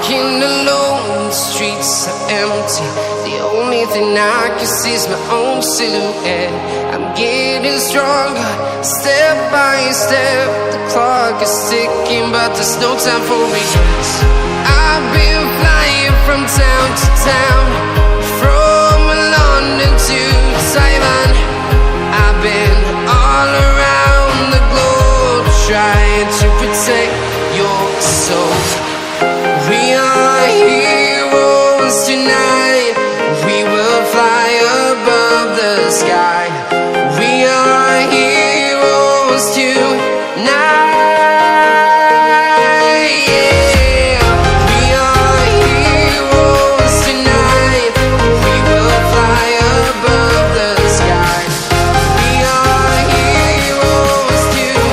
Walking alone, the streets are empty. The only thing I can see is my own silhouette. I'm getting stronger, step by step. The clock is ticking, but there's no time for regrets. I've been flying from town to town, from London to Taiwan. I've been all around the globe, trying to protect your soul. We are heroes tonight. We will fly above the sky. We are heroes tonight. Yeah. We are heroes tonight. We will fly above the sky. We are heroes tonight.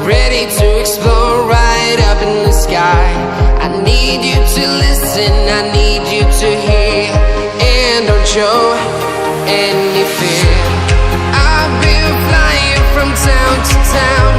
Ready to explore right up in the sky. I need you to listen, I need you to hear, and don't show any fear. I've been flying from town to town,